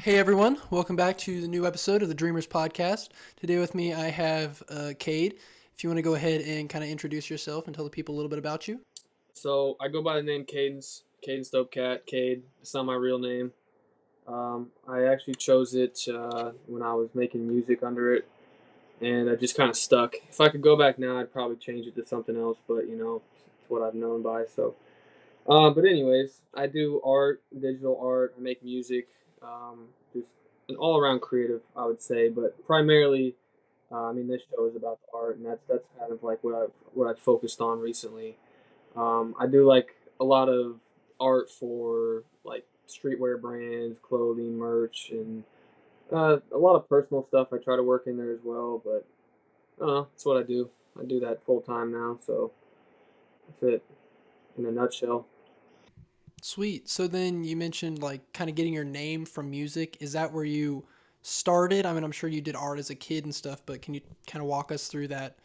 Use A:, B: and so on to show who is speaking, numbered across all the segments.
A: Hey everyone, welcome back to the new episode of the Dreamers Podcast. Today with me I have Kade. If you want to go ahead and kind of introduce yourself and tell the people a little bit about you.
B: So I go by the name Kadencedopecat, Cade. It's not my real name. I actually chose it when I was making music under it, and I just kind of stuck. If I could go back now, I'd probably change it to something else, but it's what I've known by. But anyways, I do art, digital art. I make music, just an all-around creative, I would say. But primarily, this show is about the art, and that's kind of like what I've focused on recently. I do like a lot of art for like streetwear brands, clothing, merch, and a lot of personal stuff. I try to work in there as well, but I don't know. That's what I do. I do that full time now, so that's it in a nutshell.
A: Sweet. So then you mentioned like kind of getting your name from music. Is that where you started? I mean, I'm sure you did art as a kid and stuff, but can you kind of walk us through that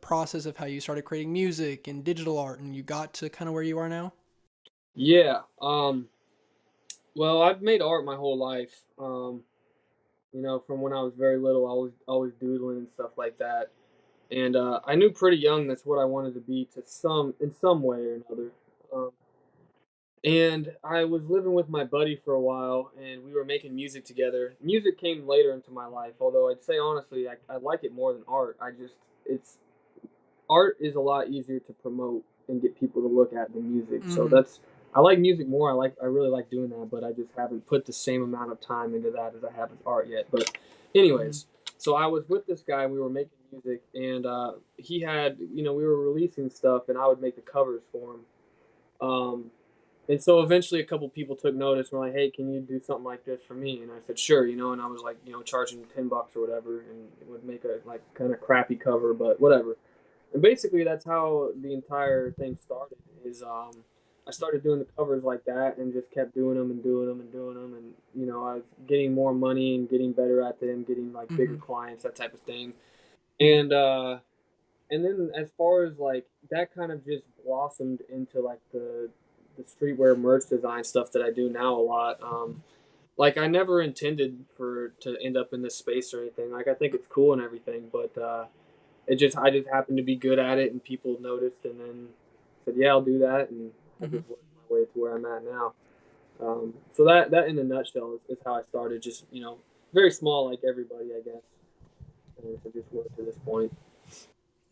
A: process of how you started creating music and digital art and you got to kind of where you are now?
B: Yeah. Well, I've made art my whole life. From when I was very little, I was always doodling and stuff like that. And I knew pretty young that's what I wanted to be to some way or another. Um, And I was living with my buddy for a while, and we were making music together. Music came later into my life, although I'd say honestly, I like it more than art. It's art is a lot easier to promote and get people to look at than music. So
A: Mm-hmm.
B: I like music more. I really like doing that, but I just haven't put the same amount of time into that as I have with art yet. But
A: Mm-hmm.
B: anyways, so I was with this guy. We were making music, and he had we were releasing stuff, and I would make the covers for him. Um, and so eventually a couple people took notice and were like, hey, can you do something like this for me? And I said, sure, and I was like, charging $10 or whatever, and it would make a like kind of crappy cover, but whatever. And basically that's how the entire thing started is I started doing the covers like that and just kept doing them and doing them and doing them. And, I was getting more money and getting better at them, getting like bigger
A: Mm-hmm.
B: clients, that type of thing. And, uh, and then as far as like that kind of just blossomed into like the streetwear merch design stuff that I do now a lot. Like I never intended for to end up in this space or anything. Like I think it's cool and everything, but I just happened to be good at it and people noticed and then said, yeah, I'll do that, and I
A: Mm-hmm.
B: just worked my way to where I'm at now. So that in a nutshell is how I started. Just very small like everybody, I guess, and I just worked to this point.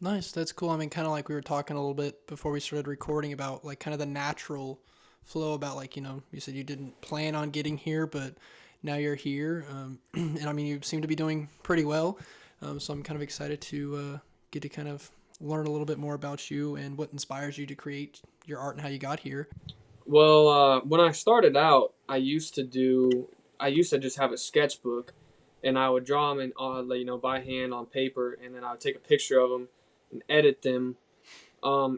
A: Nice. That's cool. I mean, kind of like we were talking a little bit before we started recording about like kind of the natural flow about like, you said you didn't plan on getting here, but now you're here. And I mean, you seem to be doing pretty well. So I'm kind of excited to get to kind of learn a little bit more about you and what inspires you to create your art and how you got here.
B: Well, when I started out, I used to just have a sketchbook, and I would draw them by hand on paper, and then I would take a picture of them and edit them.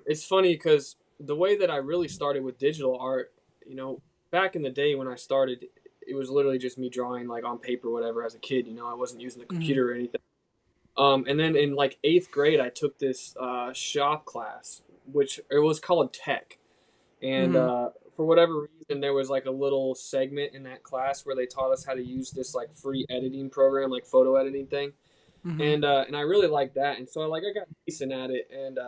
B: It's funny because the way that I really started with digital art, back in the day when I started, it was literally just me drawing like on paper, whatever, as a kid. I wasn't using the
A: Mm-hmm.
B: computer or anything. And then in like eighth grade, I took this shop class, which it was called tech, and
A: Mm-hmm.
B: for whatever reason, there was like a little segment in that class where they taught us how to use this like free editing program, like photo editing thing,
A: Mm-hmm.
B: and I really liked that, and so I got decent at it, and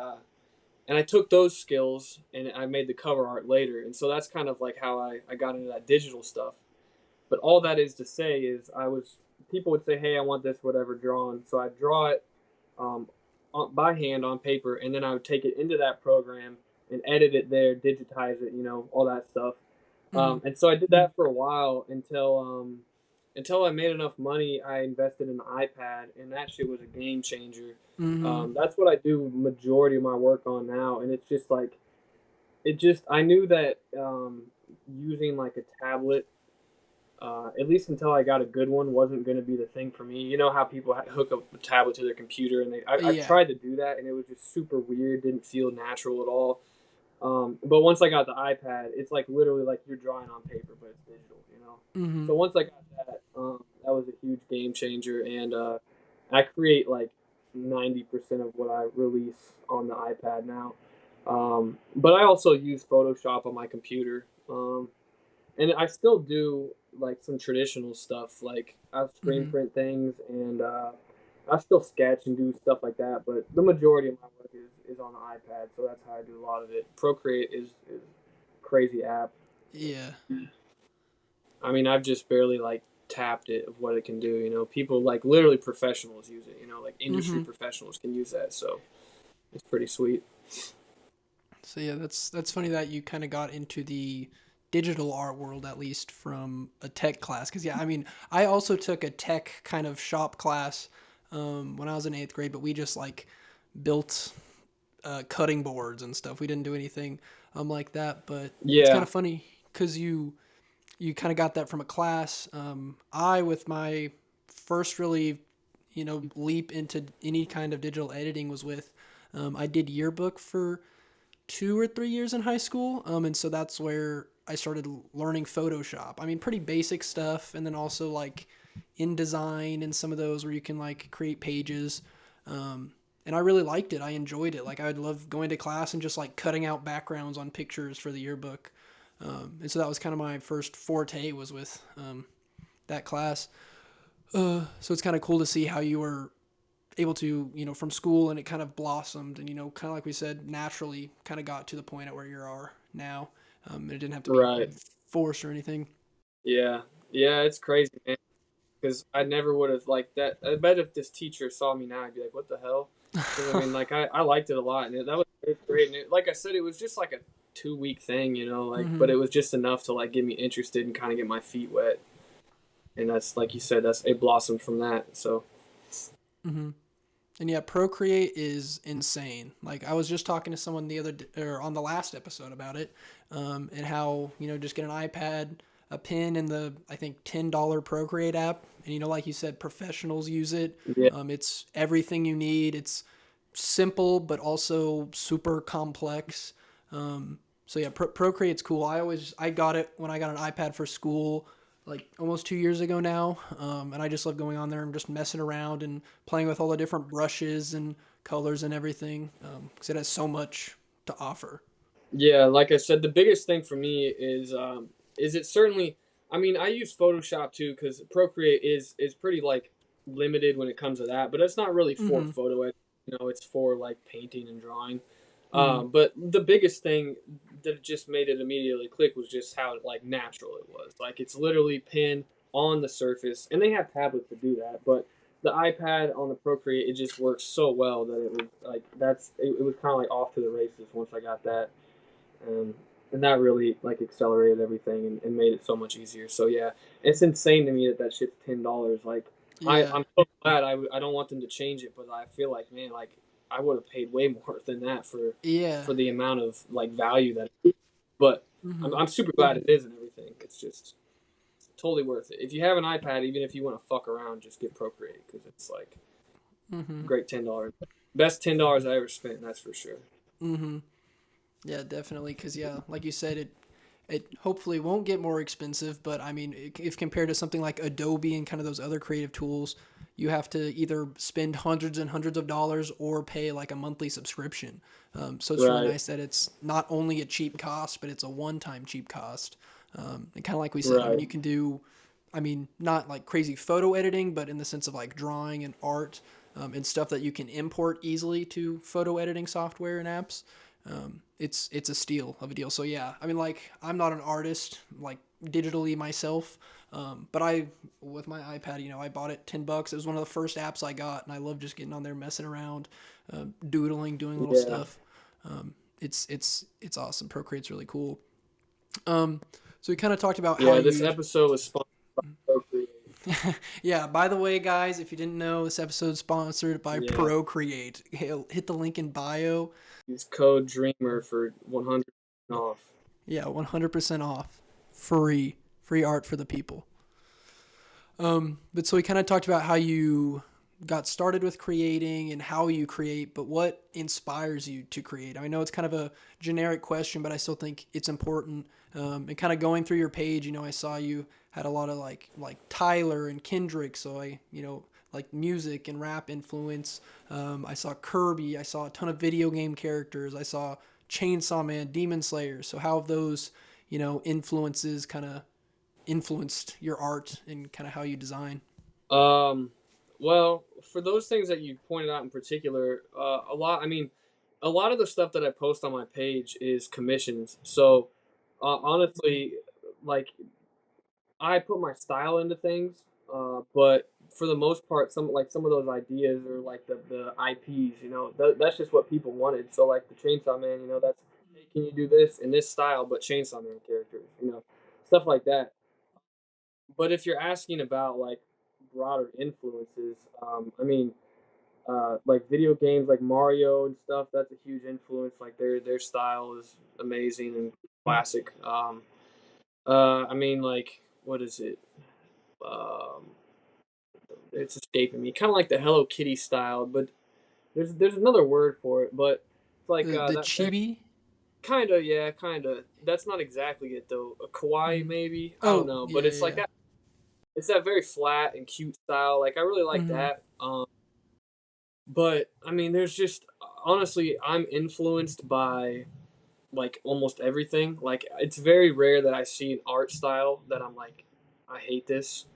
B: I took those skills and I made the cover art later, and so that's kind of like how I got into that digital stuff. But all that is to say is people would say, hey, I want this whatever drawn, so I draw it um, by hand on paper, and then I would take it into that program and edit it there, digitize it, all that stuff.
A: Mm-hmm.
B: And so I did that for a while until I made enough money. I invested in the iPad, and that shit was a game changer.
A: Mm-hmm.
B: That's what I do majority of my work on now, and it's just like I knew that using like a tablet at least until I got a good one, wasn't going to be the thing for me. You know how people hook up a tablet to their computer, and I've
A: Yeah.
B: tried to do that, and it was just super weird. Didn't feel natural at all. But once I got the iPad, it's like literally like you're drawing on paper, but it's digital.
A: Mm-hmm.
B: So once I got that, that was a huge game changer, and I create like 90% of what I release on the iPad now. But I also use Photoshop on my computer. And I still do. like some traditional stuff. Like I screen
A: Mm-hmm.
B: print things, and I still sketch and do stuff like that. But the majority of my work is on the iPad, so that's how I do a lot of it. Procreate is a crazy app.
A: Yeah.
B: I mean, I've just barely like tapped it of what it can do. You know, people like literally professionals use it. You know, like industry
A: Mm-hmm.
B: professionals can use that. So it's pretty sweet.
A: So yeah, that's funny that you kind of got into the digital art world at least from a tech class. Because yeah, I mean, I also took a tech kind of shop class when I was in eighth grade, but we just like built cutting boards and stuff. We didn't do anything like that. But it's kind
B: Yeah,
A: of funny because you kind of got that from a class. I with my first really leap into any kind of digital editing was with I did yearbook for 2 or 3 years in high school. And so that's where I started learning Photoshop. I mean, pretty basic stuff, and then also like InDesign and some of those where you can like create pages. And I really liked it. I enjoyed it. Like I would love going to class and just like cutting out backgrounds on pictures for the yearbook. And so that was kind of my first forte was with that class. So it's kind of cool to see how you were able to, from school and it kind of blossomed and, kind of like we said, naturally kind of got to the point at where you are now. And it didn't have to be
B: right.
A: forced or anything.
B: Yeah, yeah. It's crazy, man. Because I never would have like that. I bet if this teacher saw me now, I'd be like, "What the hell?" Because I mean, like I liked it a lot, and that was great. And like I said, it was just like a 2 week thing, you know, like
A: Mm-hmm.
B: but it was just enough to like get me interested and kind of get my feet wet. And that's like you said, that's it blossomed from that. So
A: Mm-hmm. And yeah, Procreate is insane. Like I was just talking to someone or on the last episode about it, and how just get an iPad, a pen, and the I think $10 Procreate app, and like you said, professionals use it.
B: yeah,
A: It's everything you need. It's simple but also super complex. So yeah, Procreate's cool. I got it when I got an iPad for school, like almost 2 years ago now, and I just love going on there and just messing around and playing with all the different brushes and colors and everything, because it has so much to offer.
B: yeah. Like I said, the biggest thing for me is it certainly. I mean, I use Photoshop too because Procreate is pretty like limited when it comes to that, but it's not really for
A: Mm-hmm.
B: photo editing. You know, it's for like painting and drawing.
A: Mm-hmm.
B: But the biggest thing that just made it immediately click was just how like natural it was. Like it's literally pen on the surface, and they have tablets to do that. But the iPad on the Procreate, it just works so well that it was like it was kind of like off to the races once I got that, um, and that really like accelerated everything and made it so much easier. So yeah, it's insane to me that that shit's $10. Like
A: Yeah.
B: I'm so glad I don't want them to change it, but I feel like man like I would have paid way more than that
A: Yeah.
B: for the amount of like value that. But
A: Mm-hmm.
B: I'm super glad it is and everything. It's just totally worth it. If you have an iPad, even if you want to fuck around, just get Procreate because it's like
A: Mm-hmm.
B: great $10. Best $10 I ever spent. That's for sure.
A: Mm-hmm. Yeah, definitely. Because yeah, like you said, it hopefully won't get more expensive, but I mean, if compared to something like Adobe and kind of those other creative tools, you have to either spend hundreds and hundreds of dollars or pay like a monthly subscription. So it's really
B: Right.
A: nice that it's not only a cheap cost, but it's a one-time cheap cost. And kind of like we said, I mean,
B: Right.
A: you can do, I mean, not like crazy photo editing, but in the sense of like drawing and art, and stuff that you can import easily to photo editing software and apps. It's a steal of a deal. So yeah, I mean, like I'm not an artist like digitally myself, but I with my iPad, I bought it $10. It was one of the first apps I got, and I love just getting on there, messing around, doodling, doing little
B: Yeah.
A: stuff. It's awesome. Procreate's really cool. Um, so we kind of talked about how
B: Yeah. This
A: you
B: episode was sponsored by Procreate.
A: yeah, by the way, guys, if you didn't know, this episode is sponsored by
B: Yeah.
A: Procreate. Hit the link in bio.
B: Use code Dreamer for 100 off.
A: Yeah, 100% off. Free. Free art for the people. But so we kind of talked about how you got started with creating and how you create, but what inspires you to create? I know it's kind of a generic question, but I still think it's important. And kind of going through your page, I saw you had a lot of like Tyler and Kendrick, so like music and rap influence. I saw Kirby. I saw a ton of video game characters. I saw Chainsaw Man, Demon Slayer. So how have those, influences kind of influenced your art and kind of how you design?
B: Um, well, for those things that you pointed out in particular, a lot. I mean, a lot of the stuff that I post on my page is commissions. So, honestly, like I put my style into things, but for the most part, some of those ideas or like the IPs, that's just what people wanted. So like the Chainsaw Man, that's hey, can you do this in this style, but Chainsaw Man characters, stuff like that. But if you're asking about like broader influences, I mean, like video games like Mario and stuff, that's a huge influence. Like their style is amazing and classic. I mean, like what is it? Um, it's escaping me. Kind of like the Hello Kitty style, but there's another word for it. But it's like
A: The
B: that
A: chibi.
B: kind of, yeah, kind of. That's not exactly it though. A kawaii
A: Mm-hmm.
B: maybe. I don't
A: Oh
B: know,
A: yeah,
B: but it's
A: yeah,
B: like
A: yeah.
B: that. It's that very flat and cute style. Like I really like
A: Mm-hmm.
B: that. But I mean, there's just honestly, I'm influenced by like almost everything. Like it's very rare that I see an art style that I'm like, I hate this.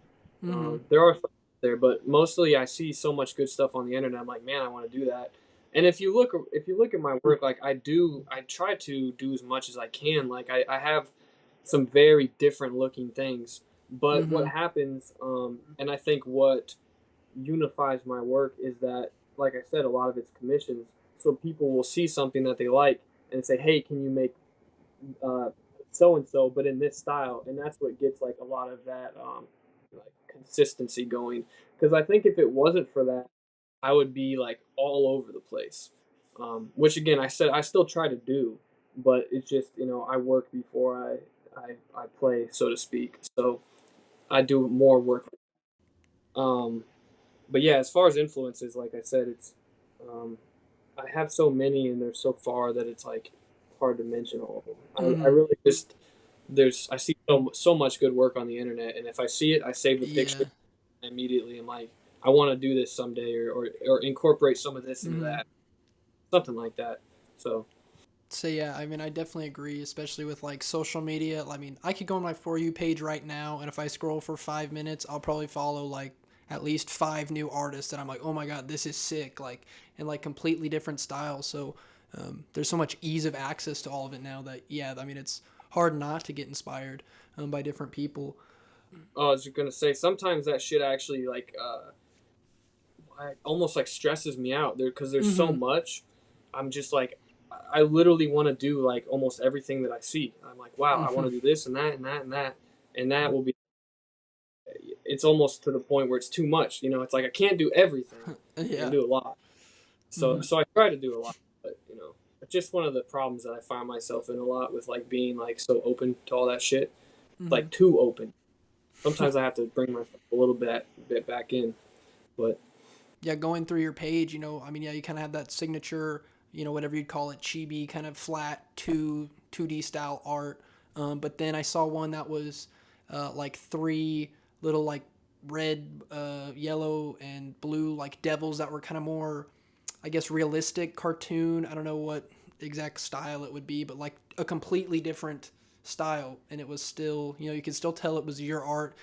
A: Mm-hmm.
B: There are some there, but mostly I see so much good stuff on the internet. I'm like, man, I want to do that. And if you look at my work, like I try to do as much as I can. Like I have some very different looking things. But
A: Mm-hmm.
B: what happens, and I think what unifies my work is that, like I said, a lot of it's commissions. So people will see something that they like and say, "Hey, can you make so and so, but in this style?" And that's what gets like a lot of that like consistency going. Because I think if it wasn't for that, I would be like all over the place. Which again, I said I still try to do, but it's just I work before I play, so to speak. So I do more work. Um, but yeah, as far as influences, like I said, it's um, I have so many and they're so far that it's like hard to mention all of them. I
A: Mm-hmm.
B: really just I see so much good work on the internet, and if I see it, I save the picture
A: Yeah.
B: immediately. I'm like, I want to do this someday, or incorporate some of this into
A: Mm-hmm.
B: that, something like that. So
A: So yeah, I mean, I definitely agree, especially with like social media. I mean, I could go on my for you page right now, and if I scroll for 5 minutes, I'll probably follow like at least five new artists that I'm like, oh my god, this is sick, like in like completely different styles. So there's so much ease of access to all of it now that yeah, I mean, it's hard not to get inspired by different people.
B: I was gonna say sometimes that shit actually like almost like stresses me out there because there's so
A: Mm-hmm.
B: much. I'm just like I literally want to do like almost everything that I see. I'm like, wow, I want
A: Mm-hmm.
B: to do this and that and that and that, and that will be. It's almost to the point where it's too much. It's like I can't do everything. I can
A: Yeah.
B: do a lot. So
A: Mm-hmm.
B: so I try to do a lot, but it's just one of the problems that I find myself in a lot with like being like so open to all that shit.
A: Mm-hmm.
B: Like too open. Sometimes I have to bring myself a little bit back in. But
A: Yeah, going through your page, I mean, yeah, you kind of have that signature, whatever you'd call it, chibi kind of flat 2D style art. But then I saw one that was like three little like red, yellow, and blue like devils that were kind of more, I guess, realistic cartoon. I don't know what exact style it would be, but like a completely different style. And it was still, you could still tell it was your art,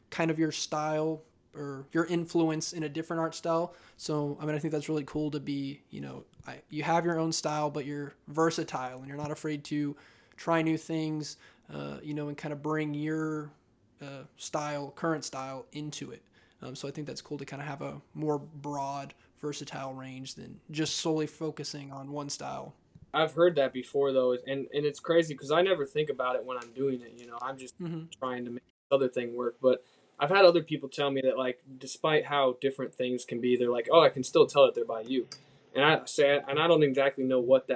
A: kind of your style or your influence in a different art style. So, I mean, I think that's really cool to be, you have your own style, but you're versatile and you're not afraid to try new things, and kind of bring your current style into it. So I think that's cool to kind of have a more broad, versatile range than just solely focusing on one style.
B: I've heard that before though, and it's crazy because I never think about it when I'm doing it. I'm just
A: Mm-hmm.
B: trying to make this other thing work. But I've had other people tell me that like, despite how different things can be, they're like, oh, I can still tell that they're by you. And I don't exactly know what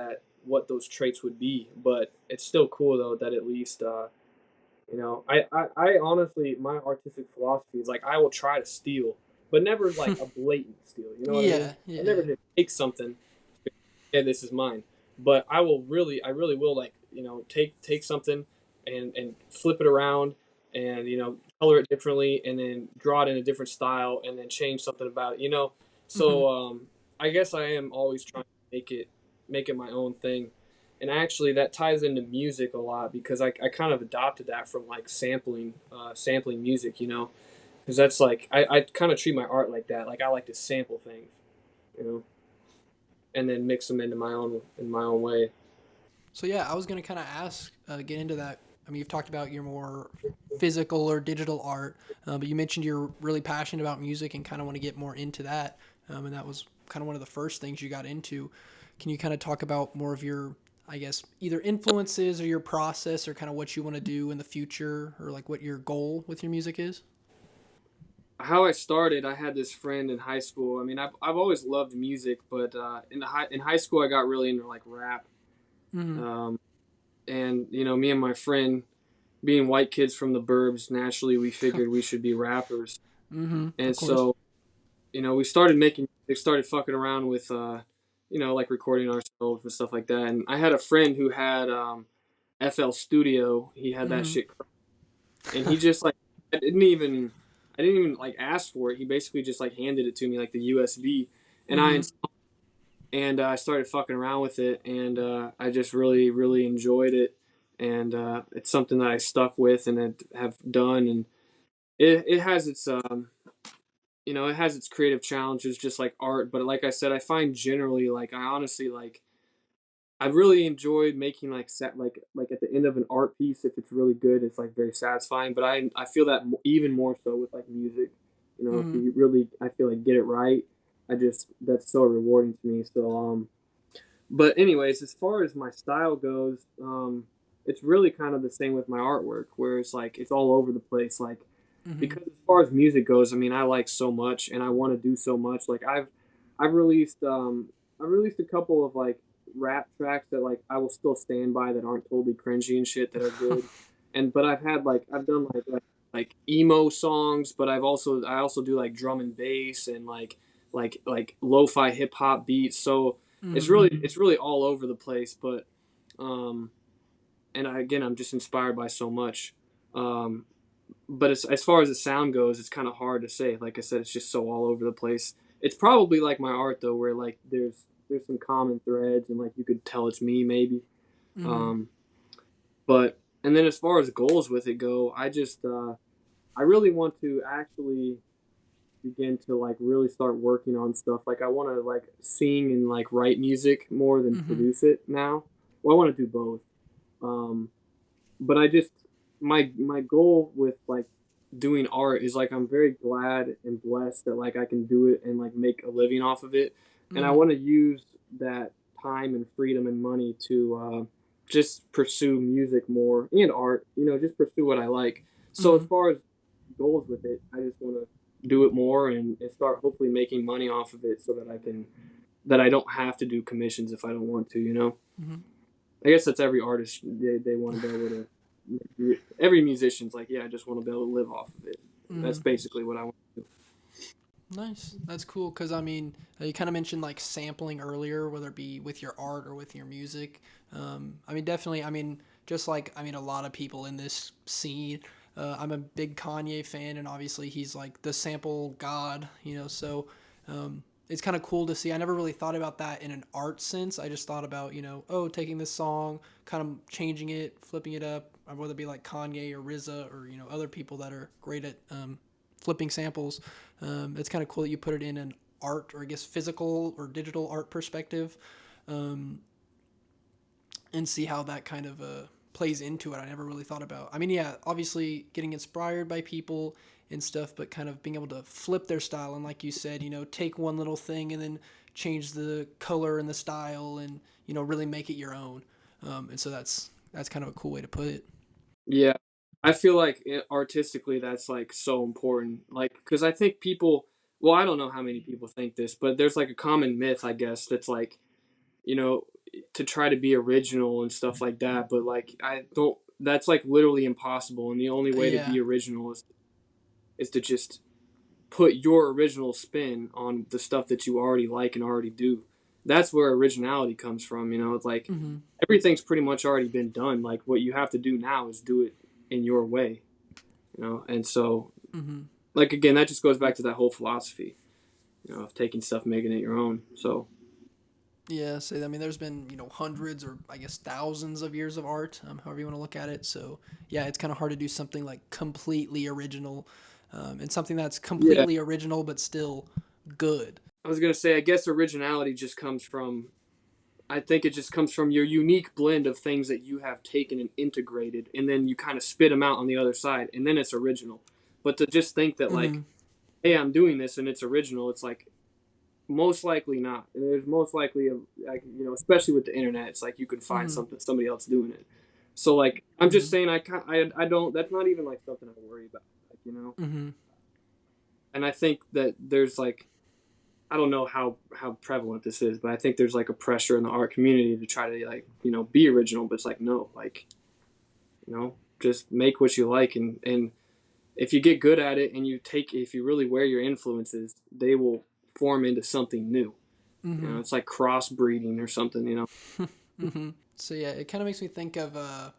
B: those traits would be, but it's still cool though that at least I honestly my artistic philosophy is like I will try to steal, but never like a blatant steal. You know what I mean?
A: Yeah,
B: I
A: yeah.
B: never just take something, yeah, this is mine. But I really will like take something and flip it around and color it differently and then draw it in a different style and then change something about it.
A: Mm-hmm.
B: So I guess I am always trying to make it my own thing. And actually that ties into music a lot because I kind of adopted that from like sampling music, you know, because that's like I kind of treat my art like that. Like I like to sample things, you know, and then mix them into my own way.
A: So yeah, I was gonna kind of ask, get into that. I mean, you've talked about your more physical or digital art, but you mentioned you're really passionate about music and kind of want to get more into that, and that was kind of one of the first things you got into. Can you kind of talk about more of your, I guess, either influences or your process or kind of what you want to do in the future or like what your goal with your music is?
B: How I started, I had this friend in high school. I mean, I've always loved music, but in high school, I got really into like rap.
A: Mm-hmm.
B: Um, and you know, me and my friend, being white kids from the burbs, naturally we figured we should be rappers.
A: Mm-hmm.
B: And
A: Of course.
B: so, you know, we started making, they started fucking around with, you know, like recording ourselves and stuff like that. And I had a friend who had FL Studio. He had that
A: Mm-hmm.
B: shit, and he just like, I didn't even, I didn't even like ask for it. He basically just like handed it to me, like the USB, and
A: Mm-hmm.
B: I started fucking around with it, and I just really really enjoyed it, and it's something that I stuck with and have done, and it has its you know, it has its creative challenges just like art, but like I said, I find generally like I honestly like I've really enjoyed making like set like at the end of an art piece, if it's really good, it's like very satisfying. But I feel that even more so with like music. You know, if
A: Mm-hmm.
B: you really I feel like get it right, I just that's so rewarding to me. So but anyways, as far as my style goes, it's really kind of the same with my artwork, where it's like it's all over the place. Like
A: Mm-hmm.
B: because as far as music goes, I mean, I like so much and I want to do so much. Like I've released I've released a couple of like rap tracks that like I will still stand by that aren't totally cringy and shit that are good. And but I've had like I've done like emo songs, but I also do like drum and bass and like lo-fi hip hop beats. So
A: Mm-hmm.
B: it's really all over the place. But um and again, I'm just inspired by so much. Um, but as far as the sound goes, it's kind of hard to say. Like I said, it's just so all over the place. It's probably like my art though, where like there's some common threads and like you could tell it's me maybe.
A: Mm-hmm.
B: Um, but and then as far as goals with it go, I really want to actually begin to like really start working on stuff. Like I want to like sing and like write music more than
A: Mm-hmm.
B: produce it now. Well, I want to do both. Um, but I just my goal with like doing art is like I'm very glad and blessed that like I can do it and like make a living off of it, and I
A: Mm-hmm.
B: want to use that time and freedom and money to just pursue music more and art. You know, just pursue what I like. So as
A: Mm-hmm.
B: far as goals with it, I just want to do it more and start hopefully making money off of it so that I can that I don't have to do commissions if I don't want to. You know.
A: Mm-hmm.
B: I guess that's every artist. They want to be able to. Every musician's like, yeah, I just want to be able to live off of it. That's
A: Mm-hmm.
B: basically what I want to do.
A: Nice. That's cool because I mean, you kind of mentioned like sampling earlier, whether it be with your art or with your music. I mean, definitely. I mean, just like I mean, a lot of people in this scene. I'm a big Kanye fan, and obviously he's like the sample god, you know. So it's kind of cool to see. I never really thought about that in an art sense. I just thought about oh, taking this song, kind of changing it, flipping it up, whether it be like Kanye or RZA or other people that are great at flipping samples. It's kind of cool that you put it in an art or I guess physical or digital art perspective, um, and see how that kind of plays into it. I never really thought about. I mean, yeah, obviously getting inspired by people and stuff, but kind of being able to flip their style and, like you said, take one little thing and then change the color and the style and really make it your own. And so that's kind of a cool way to put it.
B: Yeah, I feel like artistically that's like so important. Like, because I think people. Well, I don't know how many people think this, but there's like a common myth, I guess, that's like you know to try to be original and stuff like that. But like, I don't. That's like literally impossible, and the only way to
A: Yeah.
B: be original is to just put your original spin on the stuff that you already like and already do. That's where originality comes from. You know, it's like
A: Mm-hmm.
B: everything's pretty much already been done. Like what you have to do now is do it in your way. You know, and so
A: Mm-hmm.
B: like again, that just goes back to that whole philosophy. You know, of taking stuff, making it your own. So
A: Yeah, so I mean, there's been hundreds or I guess thousands of years of art, however you want to look at it. So yeah, it's kind of hard to do something like completely original, and something that's
B: Yeah,
A: completely original but still good.
B: I was gonna say, I guess originality just comes from. I think it just comes from your unique blend of things that you have taken and integrated, and then you kind of spit them out on the other side, and then it's original. But to just think that
A: Mm-hmm.
B: like, hey, I'm doing this and it's original, it's like most likely not. And there's most likely a, like, especially with the internet, it's like you could find
A: Mm-hmm.
B: something somebody else doing it. So like, I'm just
A: Mm-hmm.
B: saying, I don't. That's not even like something I worry about, like.
A: Mm-hmm.
B: And I think that there's like, I don't know how prevalent this is, but I think there's like a pressure in the art community to try to like be original, but it's like no, like just make what you like, and if you get good at it and if you really wear your influences, they will form into something new.
A: Mm-hmm.
B: It's like crossbreeding or something.
A: Mm-hmm. So yeah, it kind of makes me think of I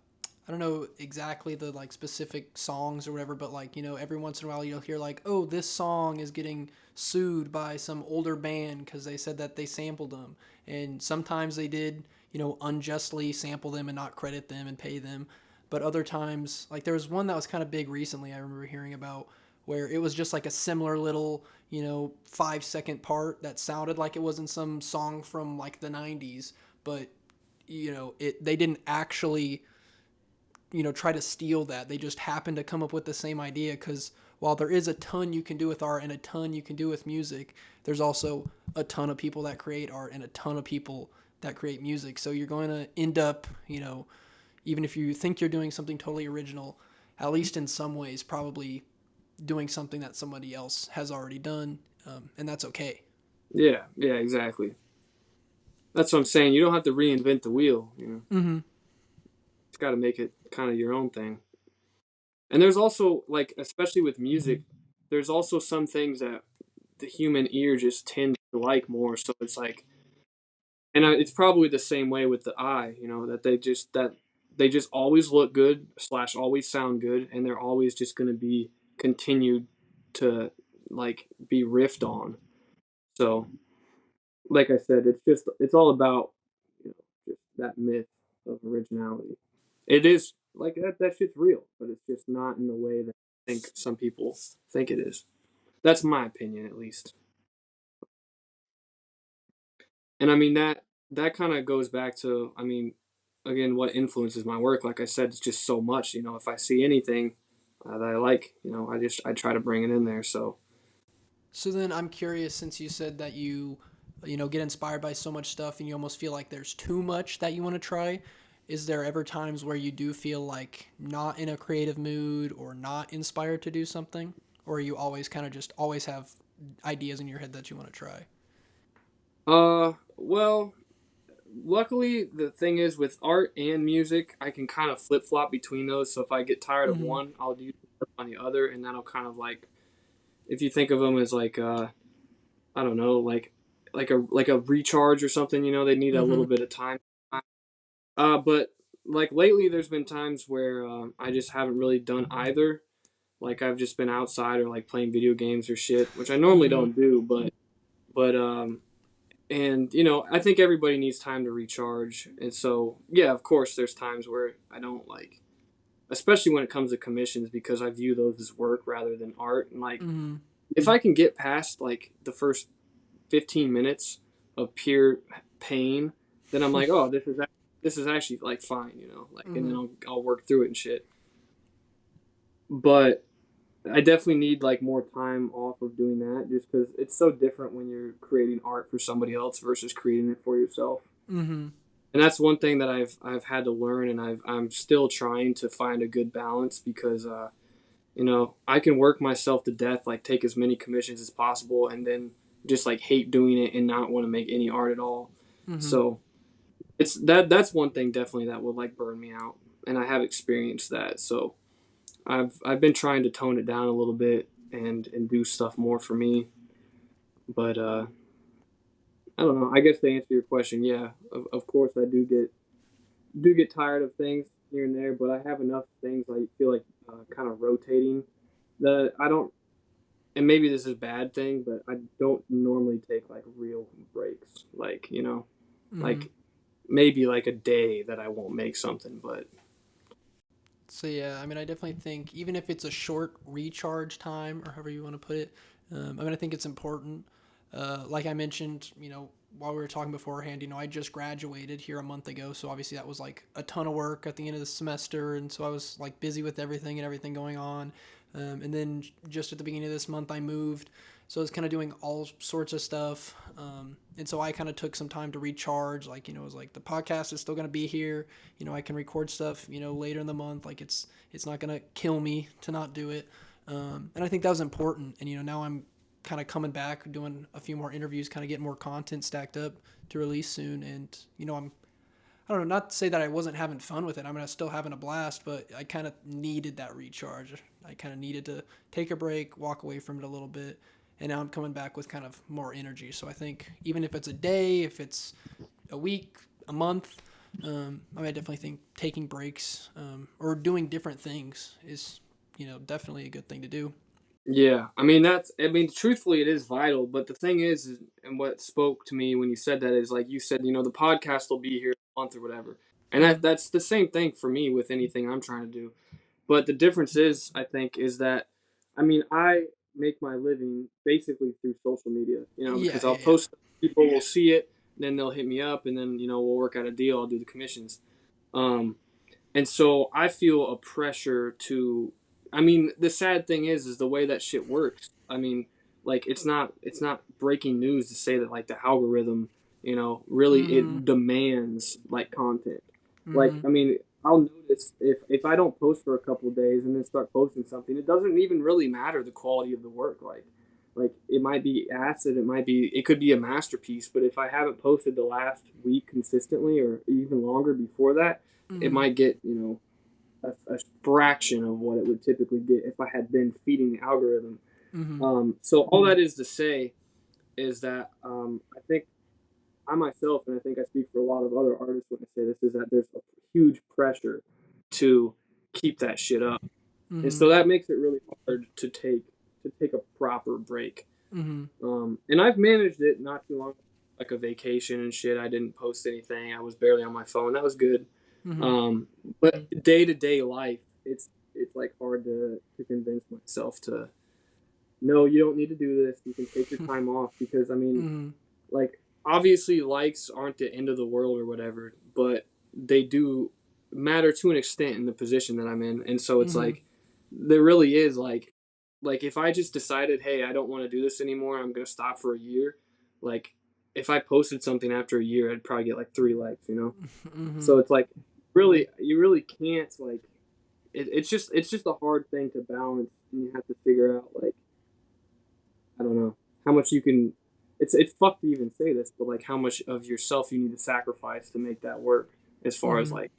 A: don't know exactly the like specific songs or whatever, but like every once in a while you'll hear like, oh, this song is getting sued by some older band because they said that they sampled them, and sometimes they did unjustly sample them and not credit them and pay them, but other times like there was one that was kind of big recently I remember hearing about where it was just like a similar little 5-second part that sounded like it was in some song from like the 90s, but they didn't actually try to steal that. They just happened to come up with the same idea because while there is a ton you can do with art and a ton you can do with music, there's also a ton of people that create art and a ton of people that create music. So you're going to end up, even if you think you're doing something totally original, at least in some ways, probably doing something that somebody else has already done, and that's okay.
B: Yeah, yeah, exactly. That's what I'm saying. You don't have to reinvent the wheel.
A: Mm-hmm.
B: It's got to make it kind of your own thing. And there's also like, especially with music, there's also some things that the human ear just tends to like more. So it's like, and it's probably the same way with the eye. That they just always look good slash always sound good, and they're always just going to be continued to like be riffed on. So, like I said, it's all about just that myth of originality. It is like that shit's real, but it's just not in the way that I think some people think it is. That's my opinion, at least. And I mean that kind of goes back to, I mean, again, what influences my work. Like I said, it's just so much. If I see anything that I like, I try to bring it in there. So
A: So then I'm curious, since you said that you get inspired by so much stuff and you almost feel like there's too much that you want to try. Is there ever times where you do feel like not in a creative mood or not inspired to do something? Or you always kind of just always have ideas in your head that you want to try?
B: well, luckily the thing is with art and music, I can kind of flip flop between those. So if I get tired of
A: Mm-hmm.
B: one, I'll do on the other, and that'll kind of like, if you think of them as like I don't know, like a recharge or something. They need a
A: Mm-hmm.
B: little bit of time. But like lately, there's been times where I just haven't really done either. Like I've just been outside or like playing video games or shit, which I normally
A: Mm-hmm.
B: don't do. But and I think everybody needs time to recharge. And so yeah, of course, there's times where I don't like, especially when it comes to commissions, because I view those as work rather than art. And like,
A: Mm-hmm.
B: if I can get past like the first 15 minutes of pure pain, then I'm like, oh, this is actually like fine, like, and then
A: Mm-hmm.
B: I'll work through it and shit. But I definitely need like more time off of doing that, just because it's so different when you're creating art for somebody else versus creating it for yourself.
A: Mm-hmm.
B: And that's one thing that I've had to learn, and I'm still trying to find a good balance, because I can work myself to death, like take as many commissions as possible, and then just like hate doing it and not want to make any art at all.
A: Mm-hmm.
B: So that's one thing definitely that would like burn me out, and I have experienced that. So I've been trying to tone it down a little bit and do stuff more for me. But I don't know. I guess to answer your question, yeah, of course I do get tired of things here and there, but I have enough things I feel like kind of rotating that I don't. And maybe this is a bad thing, but I don't normally take like real breaks. Like.
A: Mm-hmm.
B: Like maybe like a day that I won't make something, but
A: So yeah, I mean, I definitely think even if it's a short recharge time or however you want to put it, I mean, I think it's important. Like I mentioned, while we were talking beforehand, I just graduated here a month ago, so obviously that was like a ton of work at the end of the semester, and so I was like busy with everything and everything going on. And then just at the beginning of this month, I moved, so I was kind of doing all sorts of stuff. And so I kind of took some time to recharge. Like, it was like the podcast is still going to be here. I can record stuff, later in the month. Like it's not going to kill me to not do it. And I think that was important. And, now I'm kind of coming back, doing a few more interviews, kind of getting more content stacked up to release soon. And, I don't know, not to say that I wasn't having fun with it. I mean, I was still having a blast, but I kind of needed that recharge. I kind of needed to take a break, walk away from it a little bit, and now I'm coming back with kind of more energy. So I think even if it's a day, if it's a week, a month, I mean, I definitely think taking breaks or doing different things is, definitely a good thing to do.
B: yeah, I mean, truthfully, it is vital. But the thing is, and what spoke to me when you said that is like you said, the podcast will be here a month or whatever, and
A: Mm-hmm.
B: that's the same thing for me with anything I'm trying to do. But the difference is, I think, is that, I mean, I make my living basically through social media,
A: Yeah,
B: because I'll
A: yeah, yeah.
B: post, people will see it, then they'll hit me up, and then we'll work out a deal. I'll do the commissions. Um, and so I feel a pressure to. I mean, the sad thing is the way that shit works. I mean, like it's not breaking news to say that like the algorithm, really
A: Mm-hmm.
B: it demands like content. Like,
A: Mm-hmm.
B: I mean, I'll notice if I don't post for a couple of days and then start posting something, it doesn't even really matter the quality of the work. Like it might be acid, it could be a masterpiece, but if I haven't posted the last week consistently or even longer before that, it
A: Mm-hmm.
B: might get a fraction of what it would typically get if I had been feeding the algorithm.
A: Mm-hmm.
B: So all that is to say is that I think I myself, and I think I speak for a lot of other artists when I say this, is that there's a huge pressure to keep that shit up, and
A: Mm-hmm.
B: so that makes it really hard to take a proper break.
A: Mm-hmm.
B: And I've managed it not too long, like a vacation and shit. I didn't post anything. I was barely on my phone. That was good.
A: Mm-hmm.
B: Um, but day to day life, it's like hard to convince myself to no, you don't need to do this. You can take your time off because I mean,
A: Mm-hmm.
B: like obviously likes aren't the end of the world or whatever, but they do matter to an extent in the position that I'm in. And so it's
A: Mm-hmm.
B: like there really is like if I just decided, hey, I don't want to do this anymore, I'm gonna stop for a year, like if I posted something after a year, I'd probably get like 3 likes.
A: Mm-hmm.
B: So it's like really you really can't like it's just a hard thing to balance and you have to figure out like I don't know how much you can. It's fucked to even say this, but like how much of yourself you need to sacrifice to make that work. As far as
A: Mm-hmm.
B: like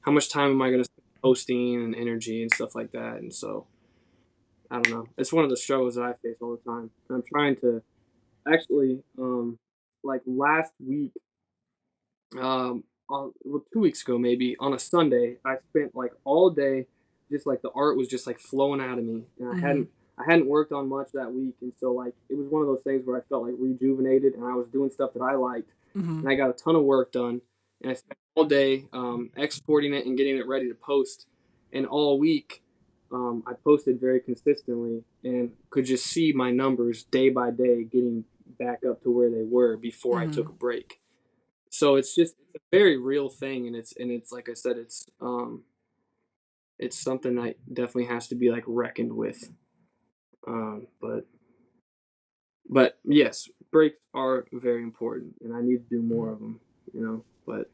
B: how much time am I going to spend posting and energy and stuff like that. And so I don't know. It's one of the struggles that I face all the time. And I'm trying to actually like last week well 2 weeks ago maybe on a Sunday I spent like all day just like the art was just like flowing out of me and
A: Mm-hmm.
B: I hadn't worked on much that week and so like it was one of those things where I felt like rejuvenated and I was doing stuff that I liked
A: Mm-hmm.
B: and I got a ton of work done and I spent all day exporting it and getting it ready to post and all week I posted very consistently and could just see my numbers day by day getting back up to where they were before I
A: Mm-hmm.
B: took a break so it's a very real thing and it's like I said it's something that definitely has to be like reckoned with but yes breaks are very important and I need to do more of them. But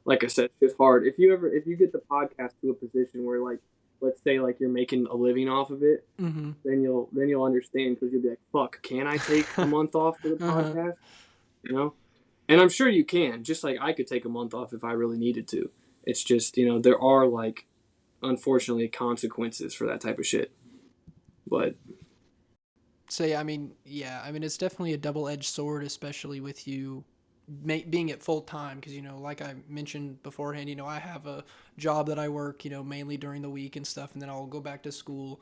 B: like I said it's just hard if you get the podcast to a position where like let's say like you're making a living off of it
A: Mm-hmm.
B: then you'll understand because you'll be like fuck can I take a month off for the
A: Uh-huh.
B: podcast you know and I'm sure you can just like I could take a month off if I really needed to it's just there are like unfortunately consequences for that type of shit but
A: So yeah, I mean, it's definitely a double-edged sword, especially with you being at full time, because like I mentioned beforehand, I have a job that I work, mainly during the week and stuff, and then I'll go back to school.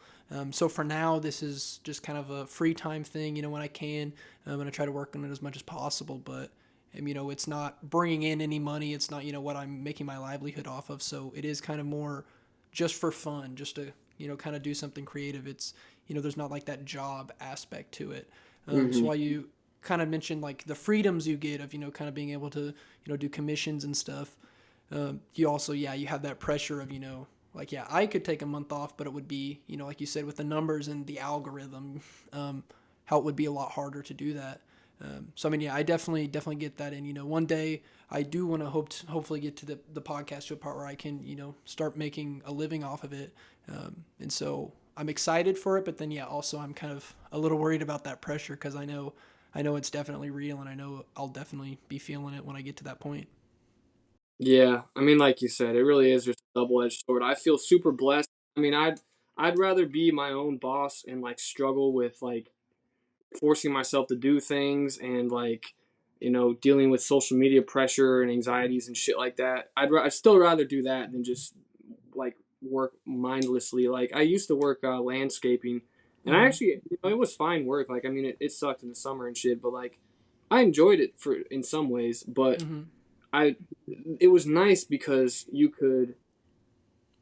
A: So for now, this is just kind of a free time thing, when I can, and I try to work on it as much as possible. But and it's not bringing in any money. It's not what I'm making my livelihood off of. So it is kind of more just for fun, just to kind of do something creative. It's there's not like that job aspect to it. So
B: Hmm.
A: while you kind of mentioned like the freedoms you get of kind of being able to do commissions and stuff, you also, yeah, you have that pressure of like, yeah, I could take a month off, but it would be like you said, with the numbers and the algorithm, how it would be a lot harder to do that. So I mean, yeah, I definitely get that, and one day I do want to hopefully get to the podcast to a part where I can start making a living off of it, and so I'm excited for it, but then yeah, also I'm kind of a little worried about that pressure because I know it's definitely real, and I know I'll definitely be feeling it when I get to that point.
B: Yeah, I mean, like you said, it really is just a double-edged sword. I feel super blessed. I mean, I'd rather be my own boss and like struggle with like forcing myself to do things and like dealing with social media pressure and anxieties and shit like that. I'd still rather do that than just like work mindlessly. Like I used to work landscaping, and I
A: Mm-hmm.
B: actually it was fine work. Like I mean it sucked in the summer and shit, but like I enjoyed it for in some ways. But
A: Mm-hmm.
B: I it was nice because you could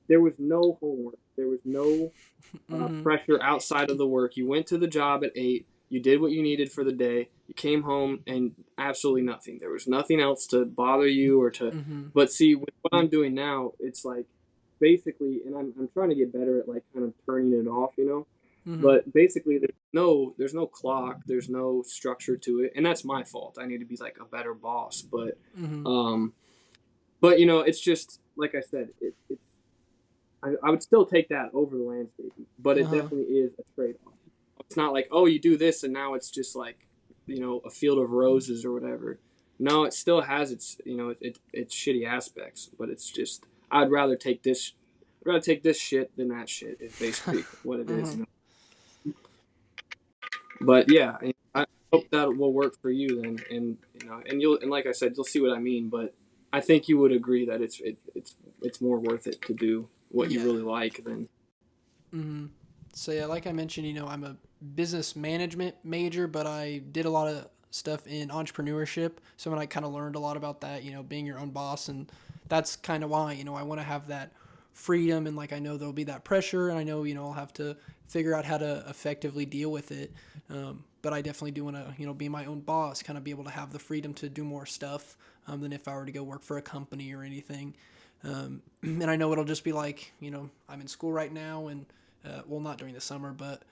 B: there was no homework, there was no
A: Mm-hmm.
B: pressure outside of the work. You went to the job at 8. You did what you needed for the day. You came home and absolutely nothing. There was nothing else to bother you or to.
A: Mm-hmm.
B: But see, with what I'm doing now, it's like basically, and I'm trying to get better at like kind of turning it off, you know.
A: Mm-hmm.
B: But basically, there's no clock, there's no structure to it, and that's my fault. I need to be like a better boss,
A: Mm-hmm.
B: um, it's just like I said, it's I would still take that over the landscaping, but it
A: Uh-huh.
B: definitely is a trade off. It's not like, oh, you do this and now it's just like, a field of roses or whatever. No, it still has its shitty aspects, but it's just I'd rather take this shit than that shit is basically what it is,
A: Mm-hmm.
B: But yeah, I hope that will work for you then, and and like I said, you'll see what I mean. But I think you would agree that it's more worth it to do what you
A: Yeah.
B: really like than.
A: Mm-hmm. So yeah, like I mentioned, I'm a business management major, but I did a lot of stuff in entrepreneurship. So when I kind of learned a lot about that, being your own boss, and that's kind of why I want to have that freedom, and like I know there'll be that pressure, and I know I'll have to figure out how to effectively deal with it. But I definitely do want to be my own boss, kind of be able to have the freedom to do more stuff than if I were to go work for a company or anything. And I know it'll just be like I'm in school right now, and well, not during the summer, but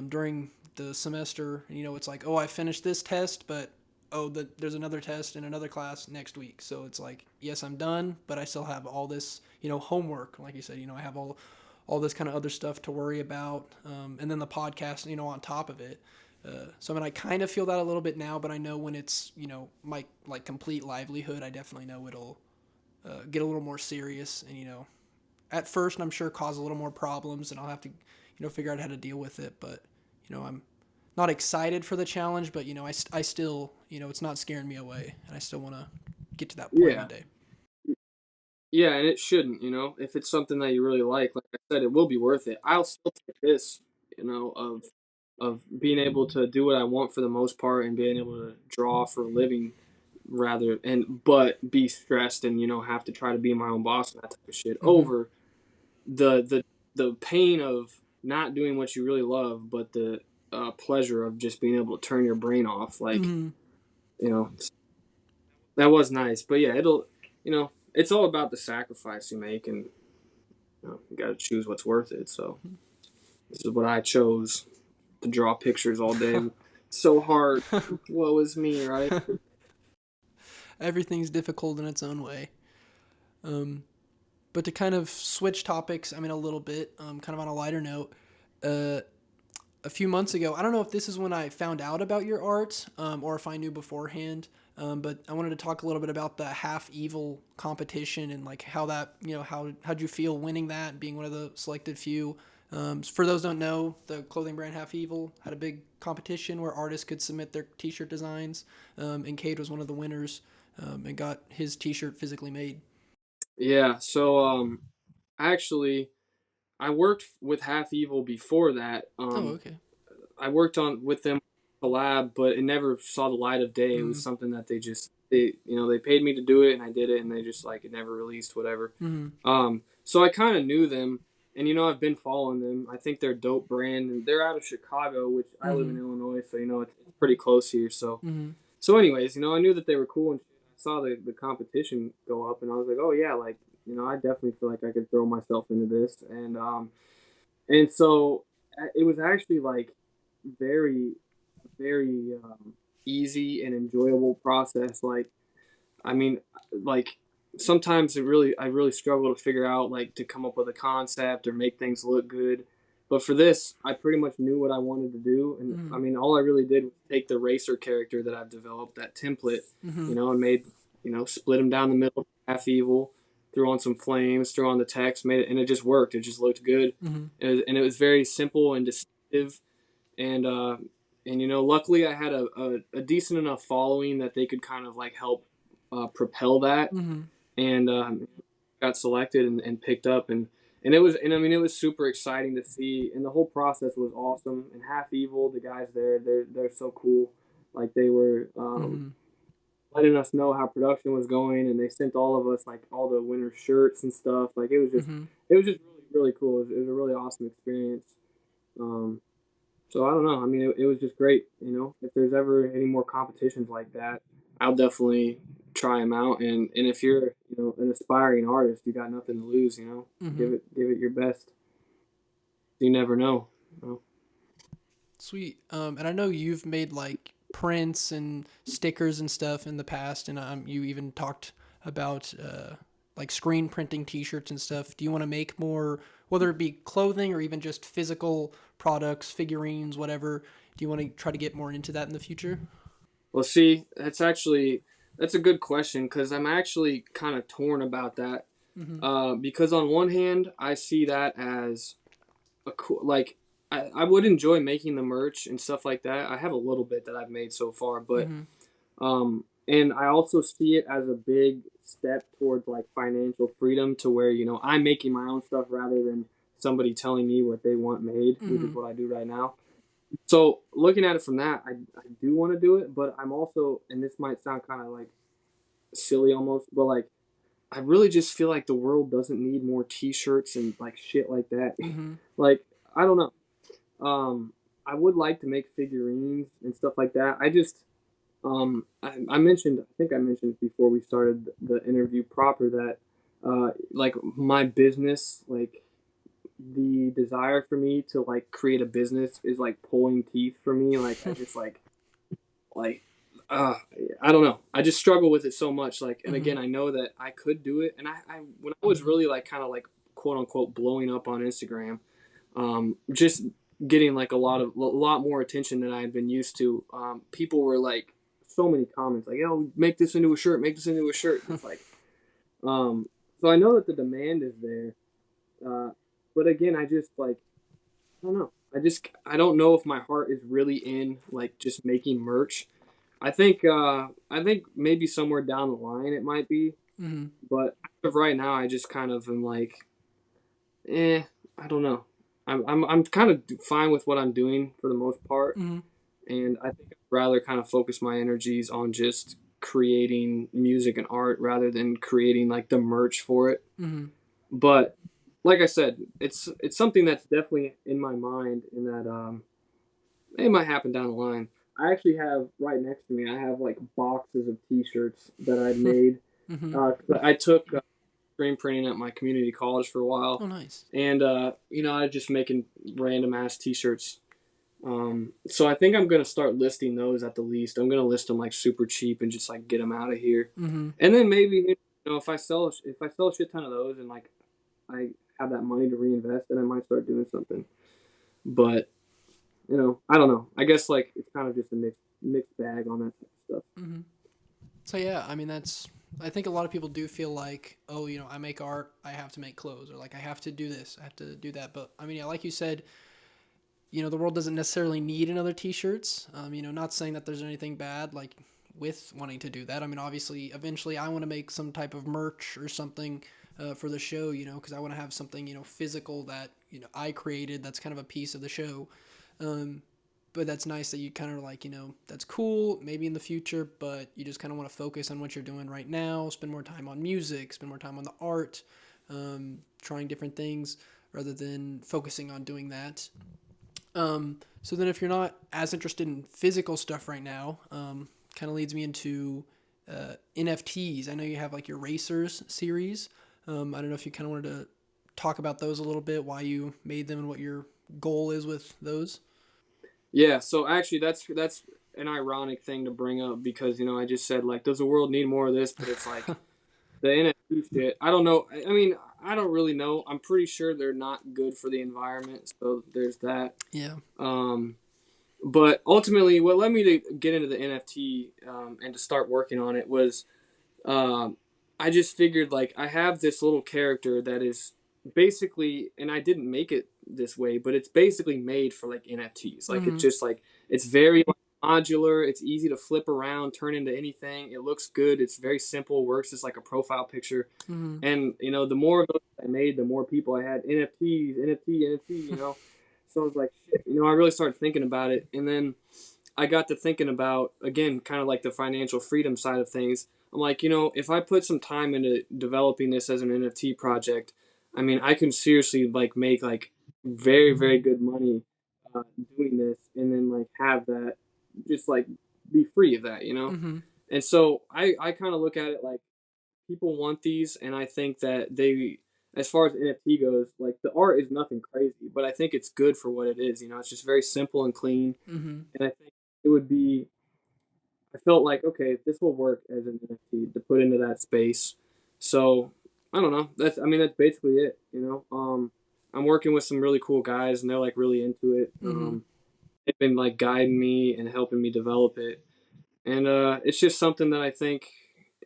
A: during the semester, it's like, oh, I finished this test, but oh, there's another test in another class next week. So it's like, yes, I'm done, but I still have all this, homework. Like you said, I have all this kind of other stuff to worry about, and then the podcast, on top of it. So I mean, I kind of feel that a little bit now, but I know when it's my like complete livelihood, I definitely know it'll get a little more serious, and at first I'm sure cause a little more problems, and I'll have to figure out how to deal with it. But I'm not excited for the challenge, but I still it's not scaring me away, and I still want to get to that point one
B: Yeah.
A: day.
B: Yeah, and it shouldn't, if it's something that you really like I said, it will be worth it. I'll still take this, of being able to do what I want for the most part and being able to draw for a living rather and but be stressed and have to try to be my own boss and that type of shit
A: Mm-hmm.
B: over the pain of not doing what you really love, but the pleasure of just being able to turn your brain off. Like,
A: Mm-hmm.
B: you know, that was nice. But yeah, it's all about the sacrifice you make, and you got to choose what's worth it. So this is what I chose to draw pictures all day. So hard. Woe is me, right?
A: Everything's difficult in its own way. Um, but to kind of switch topics, I mean, a little bit, kind of on a lighter note. Uh, a few months ago. I don't know if this is when I found out about your art, or if I knew beforehand. But I wanted to talk a little bit about the Half Evil competition and like how that, how'd you feel winning that, being one of the selected few. For those who don't know, the clothing brand Half Evil had a big competition where artists could submit their T-shirt designs, and Cade was one of the winners, and got his T-shirt physically made.
B: Yeah. So actually, I worked with Half Evil before that.
A: Oh, okay.
B: I worked on with them collab, but it never saw the light of day. It was
A: Mm,
B: something that they just they paid me to do it, and I did it, and they just like it never released, whatever.
A: Mm-hmm.
B: So I kind of knew them, and I've been following them. I think they're a dope brand, and they're out of Chicago, which I live in
A: Mm-hmm.
B: Illinois, so it's pretty close here. So
A: Mm-hmm.
B: anyways, I knew that they were cool, and I saw the competition go up, and I was like, oh yeah, like I definitely feel like I could throw myself into this, and so it was actually like very very easy and enjoyable process. Like I mean, like sometimes I really struggle to figure out like to come up with a concept or make things look good. But for this, I pretty much knew what I wanted to do, and
A: Mm-hmm.
B: I mean, all I really did was take the racer character that I've developed, that template,
A: Mm-hmm.
B: and made, split him down the middle, half evil, threw on some flames, threw on the text, made it, and it just worked. It just looked good,
A: Mm-hmm.
B: and it was very simple and distinctive, and luckily I had a decent enough following that they could kind of like help propel that,
A: Mm-hmm.
B: and got selected and picked up, and it was, and I mean, it was super exciting to see, and the whole process was awesome. And Half Evil, the guys there, they're so cool. Like they were
A: Mm-hmm.
B: letting us know how production was going, and they sent all of us like all the winter shirts and stuff. Like
A: Mm-hmm.
B: it was just really cool. It was a really awesome experience. Um, so I don't know. I mean, it was just great. If there's ever any more competitions like that, I'll definitely try them out. And if you're an aspiring artist, you got nothing to lose.
A: Mm-hmm.
B: Give it your best. You never know.
A: Sweet. And I know you've made like prints and stickers and stuff in the past, and you even talked about like screen printing T-shirts and stuff. Do you want to make more, whether it be clothing or even just physical products, figurines, whatever? Do you want to try to get more into that in the future?
B: Well, see, that's a good question because I'm actually kind of torn about that.
A: Mm-hmm.
B: Because on one hand, I see that as a cool, like I would enjoy making the merch and stuff like that. I have a little bit that I've made so far, but
A: Mm-hmm.
B: and I also see it as a big step towards like financial freedom to where I'm making my own stuff rather than somebody telling me what they want made, which is
A: Mm-hmm.
B: what I do right now. So looking at it from that, I do want to do it, but I'm also, and this might sound kind of like silly almost, but like I really just feel like the world doesn't need more T-shirts and like shit like that.
A: Mm-hmm.
B: Like I don't know. I would like to make figurines and stuff like that. I just I mentioned, I think I mentioned before we started the interview proper that like my business, like the desire for me to like create a business is like pulling teeth for me. Like I just like uh I don't know. I just struggle with it so much. Like, and
A: Mm-hmm.
B: again, I know that I could do it. And I when I was really like kind of like quote unquote blowing up on Instagram, just getting like a lot more attention than I had been used to. People were like so many comments like, "Yo, make this into a shirt, make this into a shirt." It's like, um, so I know that the demand is there, uh, but again, I just like I don't know. I don't know if my heart is really in like just making merch. I think maybe somewhere down the line it might be,
A: Mm-hmm.
B: but as of right now I just kind of am like, I don't know. I'm kind of fine with what I'm doing for the most part,
A: Mm-hmm.
B: and I think I'd rather kind of focus my energies on just creating music and art rather than creating like the merch for it.
A: Mm-hmm.
B: But like I said, it's something that's definitely in my mind, in that it might happen down the line. I actually have right next to me. I have like boxes of T-shirts that I'd made.
A: Mm-hmm.
B: I took screen printing at my community college for a while,
A: Oh, nice.
B: and I just making random ass T-shirts. So I think I'm gonna start listing those at the least. I'm gonna list them like super cheap and just like get them out of here,
A: Mm-hmm.
B: and then maybe if I sell a shit ton of those and like I have that money to reinvest, then I might start doing something. But I don't know. I guess like it's kind of just a mixed bag on that type of stuff.
A: Mm-hmm. So yeah, I mean that's. I think a lot of people do feel like, oh, I make art, I have to make clothes, or like I have to do this, I have to do that. But I mean, yeah, like you said, the world doesn't necessarily need another T-shirts. Not saying that there's anything bad like with wanting to do that. I mean, obviously, eventually, I want to make some type of merch or something for the show. Because I want to have something physical that I created. That's kind of a piece of the show. Um, but that's nice that you kind of like, that's cool maybe in the future, but you just kind of want to focus on what you're doing right now, spend more time on music, spend more time on the art, trying different things rather than focusing on doing that. So then if you're not as interested in physical stuff right now, kind of leads me into NFTs. I know you have like your Racers series. I don't know if you kind of wanted to talk about those a little bit, why you made them and what your goal is with those.
B: Yeah, so actually that's an ironic thing to bring up because I just said like, does the world need more of this? But it's like the NFT shit. I don't know. I mean, I don't really know. I'm pretty sure they're not good for the environment, so there's that.
A: Yeah.
B: Um, but ultimately, what led me to get into the NFT and to start working on it was um, I just figured like I have this little character that is basically, and I didn't make it this way, but it's basically made for like NFTs. Like it's
A: Mm-hmm.
B: just like it's very like, modular. It's easy to flip around, turn into anything. It looks good. It's very simple. Works as like a profile picture.
A: Mm-hmm.
B: And the more of those I made, the more people I had NFTs, NFT, NFT. So I was like, shit. I really started thinking about it, and then I got to thinking about again, kind of like the financial freedom side of things. I'm like, if I put some time into developing this as an NFT project, I mean, I can seriously like make like very very good money doing this, and then like have that just like be free of that.
A: Mm-hmm.
B: And so I kind of look at it like people want these, and I think that they, as far as NFT goes, like the art is nothing crazy, but I think it's good for what it is. It's just very simple and clean,
A: Mm-hmm.
B: and I think it would be. I felt like okay, this will work as an NFT to put into that space. So I don't know. That's basically it. I'm working with some really cool guys, and they're like really into it.
A: Mm-hmm.
B: They've been like guiding me and helping me develop it, and it's just something that I think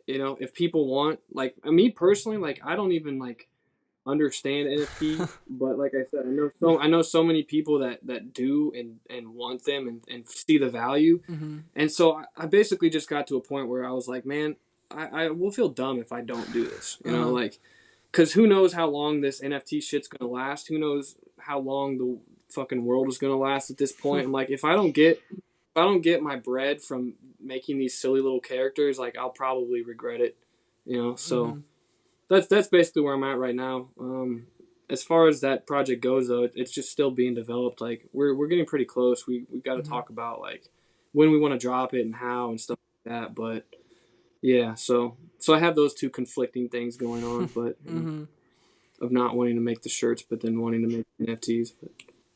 B: if people want, like me personally, like I don't even like understand NFT, but like I said, I know so many people that do and want them and see the value,
A: Mm-hmm.
B: and so I basically just got to a point where I was like, man, I will feel dumb if I don't do this,
A: Uh-huh.
B: like because who knows how long this NFT shit's gonna last? Who knows how long the fucking world is gonna last at this point? I'm like, if I don't get my bread from making these silly little characters, like I'll probably regret it. So
A: Mm-hmm.
B: that's basically where I'm at right now. As far as that project goes, though, it's just still being developed. Like we're getting pretty close. We got to
A: Mm-hmm.
B: talk about like when we want to drop it and how and stuff like that. But yeah, so I have those two conflicting things going on, but
A: Mm-hmm.
B: of not wanting to make the shirts, but then wanting to make NFTs. But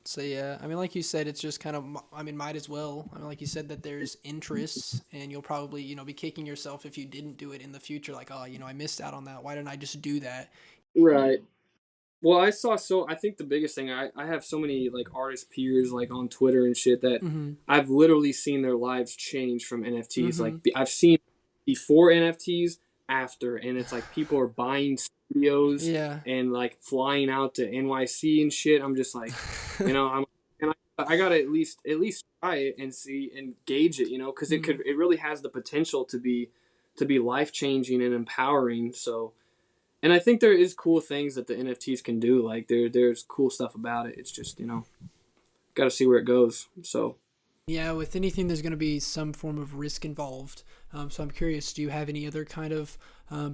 A: So yeah, I mean, like you said, it's just kind of, I mean, might as well. I mean, like you said, that there's interests, and you'll probably, be kicking yourself if you didn't do it in the future. Like, oh, I missed out on that. Why didn't I just do that?
B: right. Well, I think the biggest thing I have so many like artist peers like on Twitter and shit that
A: Mm-hmm.
B: I've literally seen their lives change from NFTs.
A: Mm-hmm.
B: Like I've seen before NFTs, after, and it's like people are buying studios
A: Yeah.
B: and like flying out to NYC and shit. I'm just like, I'm and I gotta at least try it and see and gauge it, because
A: Mm-hmm.
B: it really has the potential to be life changing and empowering. So and I think there is cool things that the NFTs can do. Like there's cool stuff about it. It's just got to see where it goes. So
A: Yeah, with anything, there's going to be some form of risk involved. So I'm curious, do you have any other kind of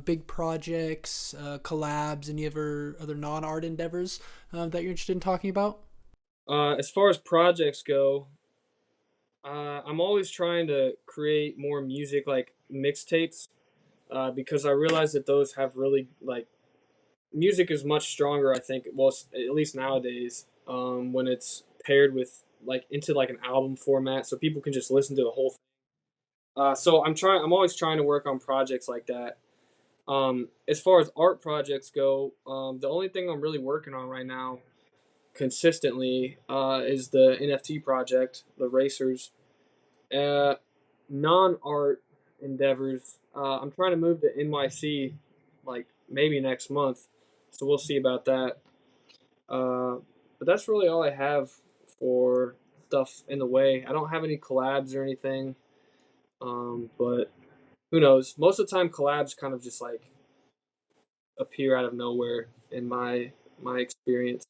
A: big projects, collabs, any other non-art endeavors that you're interested in talking about?
B: as far as projects go, I'm always trying to create more music like mixtapes because I realize that those have really like music is much stronger. I think well at least nowadays when it's paired with like into like an album format, so people can just listen to the whole thing. So I'm always trying to work on projects like that. As far as art projects go, the only thing I'm really working on right now consistently is the NFT project, the Racers. Uh, Non-art endeavors. I'm trying to move to NYC, like maybe next month, so we'll see about that. But that's really all I have for stuff in the way. I don't have any collabs or anything. But who knows? Most of the time, collabs kind of just like appear out of nowhere in my experience.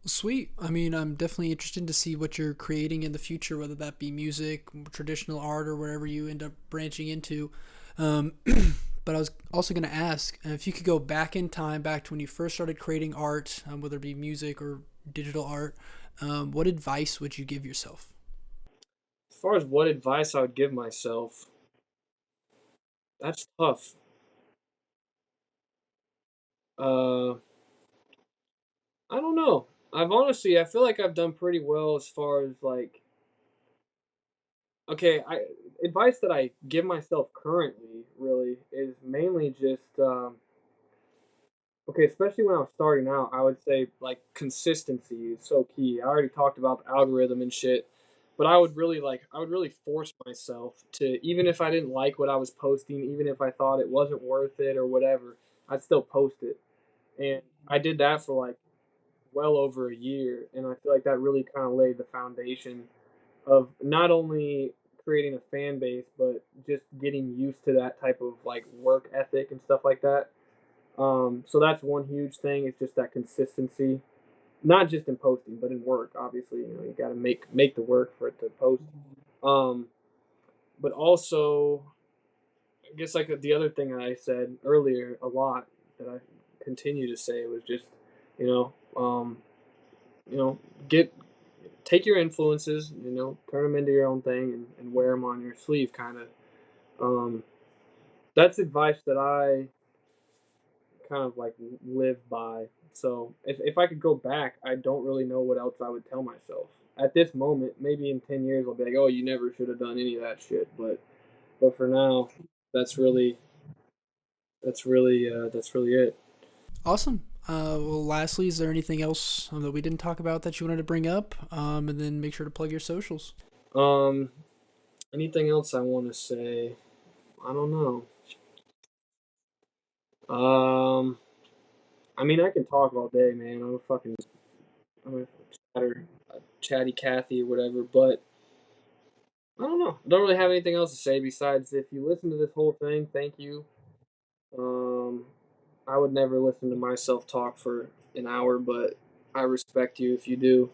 A: Sweet. I mean, I'm definitely interested to see what you're creating in the future, whether that be music, traditional art, or wherever you end up branching into. Um, but I was also going to ask if you could go back in time, back to when you first started creating art, whether it be music or digital art. What advice would you give yourself?
B: As far as what advice I would give myself, that's tough. Uh, I don't know. I feel like I've done pretty well as far as like, okay, I advice that I give myself currently really is mainly just okay, especially when I was starting out, I would say like consistency is so key. I already talked about the algorithm and shit, but I would really force myself to, even if I didn't like what I was posting, even if I thought it wasn't worth it or whatever, I'd still post it. And I did that for like well over a year, and I feel like that really kind of laid the foundation of not only creating a fan base, but just getting used to that type of like work ethic and stuff like that. So that's one huge thing. It's just that consistency, not just in posting, but in work. Obviously, you know, you got to make the work for it to post. Um, but also, I guess like the other thing I said earlier a lot that I continue to say was just, you know, um, you know, get take your influences, you know, turn them into your own thing and wear them on your sleeve, kind of. Um, that's advice that I kind of like live by. So if I could go back, I don't really know what else I would tell myself. At this moment, maybe in 10 years I'll be like, oh, you never should have done any of that shit. But for now, that's really that's really it.
A: Awesome. Well, lastly, is there anything else that we didn't talk about that you wanted to bring up? And then make sure to plug your socials.
B: Um, anything else I want to say? I don't know. Um, I mean, I can talk all day, man. I'm a chatty Cathy or whatever. But I don't know. I don't really have anything else to say besides if you listen to this whole thing, thank you. Um, I would never listen to myself talk for an hour, but I respect you if you do.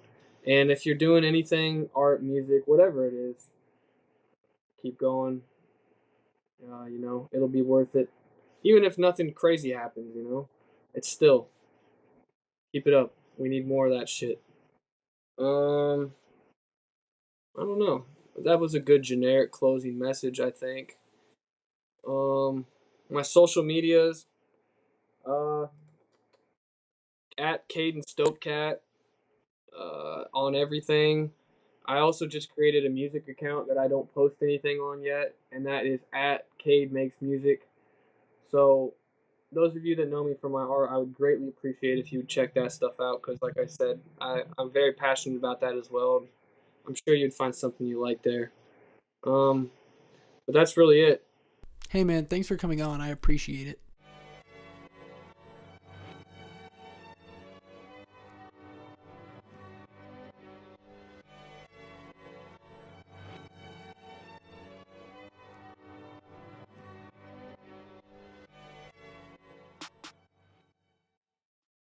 B: And if you're doing anything, art, music, whatever it is, keep going. You know, it'll be worth it. Even if nothing crazy happens, you know, it's still keep it up. We need more of that shit. Um, I don't know. That was a good generic closing message, I think. Um, my social medias, uh, at Kadencedopecat, on everything. I also just created a music account that I don't post anything on yet, and that is at Cade Makes Music. So, those of you that know me from my art, I would greatly appreciate if you would check that stuff out because, like I said, I'm very passionate about that as well. I'm sure you'd find something you like there. Um, but that's really it.
A: Hey, man, thanks for coming on. I appreciate it.